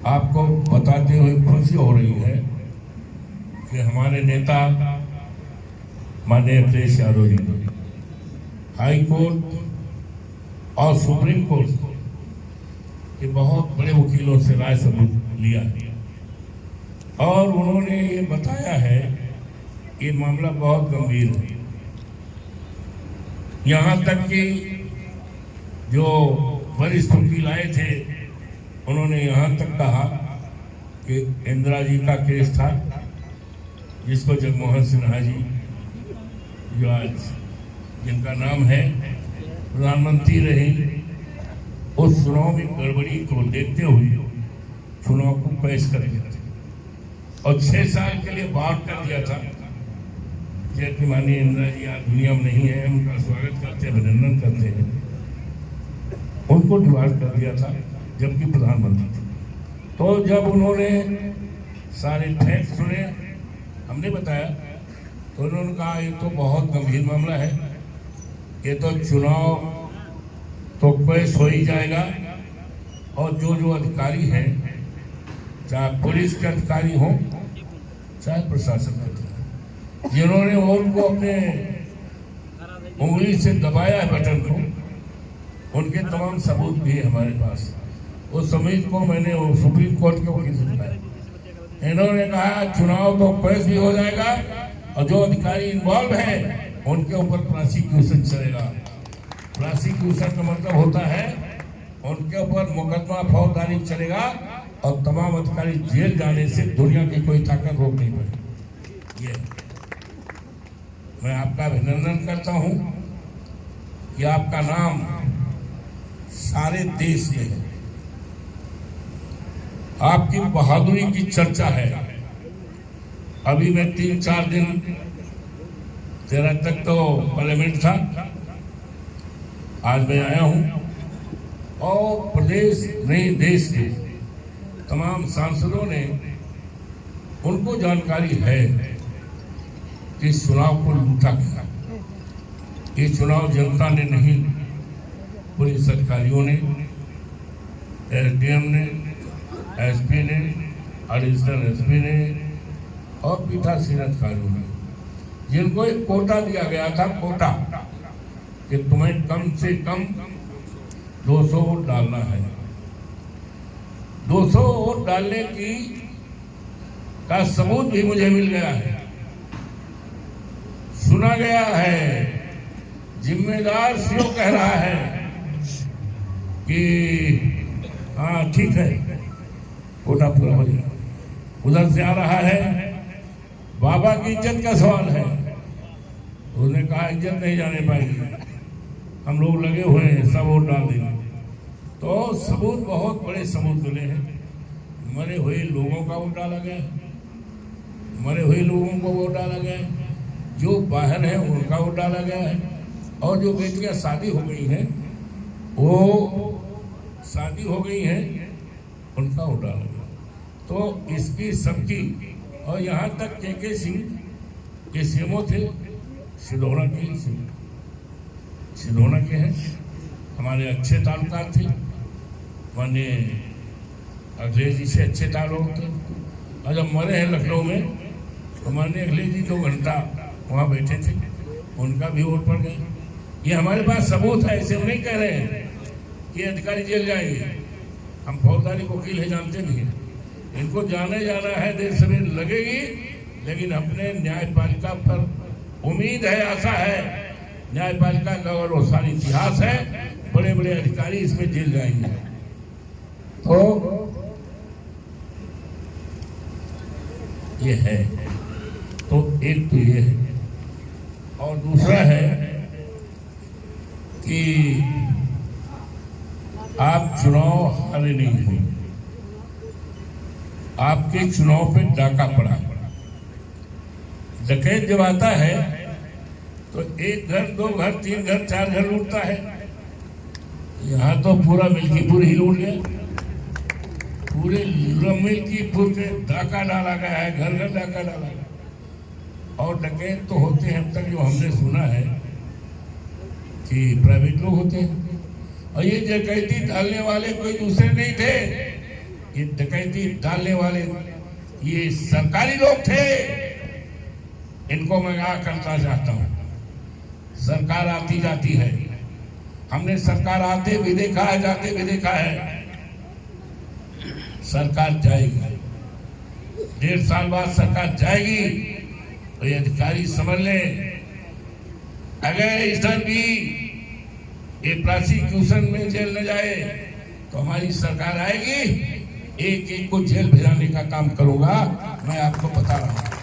आपको बताते हुए खुशी हो रही है कि हमारे नेता माननीय अखिलेश यादव जी हाई कोर्ट और सुप्रीम कोर्ट के बहुत बड़े वकीलों से राय सबूत लिया और उन्होंने ये बताया है कि मामला बहुत गंभीर है। यहाँ तक कि जो वरिष्ठ वकील आए थे उन्होंने यहाँ तक कहा कि इंदिरा जी का केस था जिसको जगमोहन सिन्हा जी जो आज जिनका नाम है प्रधानमंत्री रहे, उस चुनाव में गड़बड़ी को देखते हुए चुनाव को पेश कर दिया और 6 साल के लिए बाहर कर दिया था। जैसे माननीय इंदिरा जी आज दुनिया में नहीं है, उनका स्वागत करते हैं, अभिनंदन करते हैं, उनको डिवार्ड कर दिया था जबकि प्रधानमंत्री थे। तो जब उन्होंने सारे फैक्ट सुने, हमने बताया, तो उन्होंने कहा ये तो बहुत गंभीर मामला है, ये तो चुनाव तो पेश हो ही जाएगा और जो जो अधिकारी हैं, चाहे पुलिस के अधिकारी हों चाहे प्रशासन के अधिकारी, जिन्होंने उनको अपने उंगली से दबाया है बटन को, उनके तमाम सबूत भी है हमारे पास। उस सबूत को मैंने सुप्रीम कोर्ट के वकील से बताया। इन्होंने कहा चुनाव तो पेश भी हो जाएगा और जो अधिकारी इन्वॉल्व है उनके ऊपर प्रोसिक्यूशन चलेगा। प्रोसिक्यूशन का मतलब होता है उनके ऊपर मुकदमा फौजदारी चलेगा और तमाम अधिकारी जेल जाने से दुनिया की कोई ताकत रोक नहीं पाएगी। ये मैं आपका अभिनंदन करता हूं कि आपका नाम सारे देश में है, आपकी बहादुरी की चर्चा है। अभी मैं 3-4 दिन 13 तक तो पार्लियामेंट था, आज मैं आया हूं और प्रदेश नहीं देश के तमाम सांसदों ने उनको जानकारी है कि इस चुनाव को लूटा गया। ये चुनाव जनता ने नहीं, पुलिस अधिकारियों ने, एसडीएम ने, एसपी ने, एडिशनल एसपी ने और पीठासीन अधिकारियों ने, जिनको एक कोटा दिया गया था, कोटा कि तुम्हें कम से कम 200 वोट डालना है। 200 वोट डालने की का सबूत भी मुझे मिल गया है, सुना गया है। जिम्मेदार सीओ कह रहा है कि हाँ ठीक है, कोटा पूरा हो जाएगा। उधर से आ रहा है बाबा की इज्जत का सवाल है, उसने कहा इज्जत नहीं जाने पाएगी, हम लोग लगे हुए हैं, सब वोट डाल देंगे। तो सबूत, बहुत बड़े सबूत मिले हैं। मरे हुए लोगों का वोट डाला गया, मरे हुए लोगों को वोट डाला गया, जो बाहर है उनका वोट डाला गया है, और जो बेटियां शादी हो गई हैं वो शादी हो गई हैं उनका वोट डाला गया। तो इसकी सबकी, और यहाँ तक के सिंह के सीएमओ थे, सिदौड़ा के सिदौड़ा के हैं, हमारे अच्छे ताल्लुकात थे, माननीय अखिलेश जी से अच्छे ताल्लुक थे। और जब मरे हैं लखनऊ में तो माननीय अखिलेश जी 2 घंटा वहाँ बैठे थे, उनका भी वोट पड़ गया। ये हमारे पास सबूत है, ऐसे हम नहीं कह रहे हैं कि अधिकारी जेल जाएंगे। हम फौजदारी वकील है, जानते नहीं हैं, इनको जाने जाना है, देर सवेर लगेगी, लेकिन अपने न्यायपालिका पर उम्मीद है, आशा है, न्यायपालिका का और वो सारी इतिहास है, बड़े बड़े अधिकारी इसमें जेल जाएंगे। तो ये है, तो एक तो ये है, और दूसरा है कि आप चुनाव हारे नहीं हुए, आपके चुनाव पे डाका पड़ा। डकैत जब आता है तो 1 घर, 2 घर, 3 घर, 4 घर लूटता है। यहाँ तो पूरा मिल्कीपुर ही लूट गया, पूरे मिल्कीपुर पे डाका डाला गया है, घर घर डाका डाला गया। और डकैत तो होते हैं, अब तक जो हमने सुना है कि प्राइवेट लोग होते हैं, और ये डकैती डालने वाले कोई दूसरे नहीं थे, ये डकैती डालने वाले ये सरकारी लोग थे, इनको मैं क्या करना चाहता हूं। सरकार आती जाती है, हमने सरकार आते भी देखा है, जाते भी देखा है। सरकार जाएगी, 1.5 साल बाद सरकार जाएगी, तो ये अधिकारी समझ ले, अगर इधर भी ये प्रोसिक्यूशन में जेल न जाए तो हमारी सरकार आएगी, एक एक को जेल भिजाने का काम करूंगा, मैं आपको बता रहा हूं।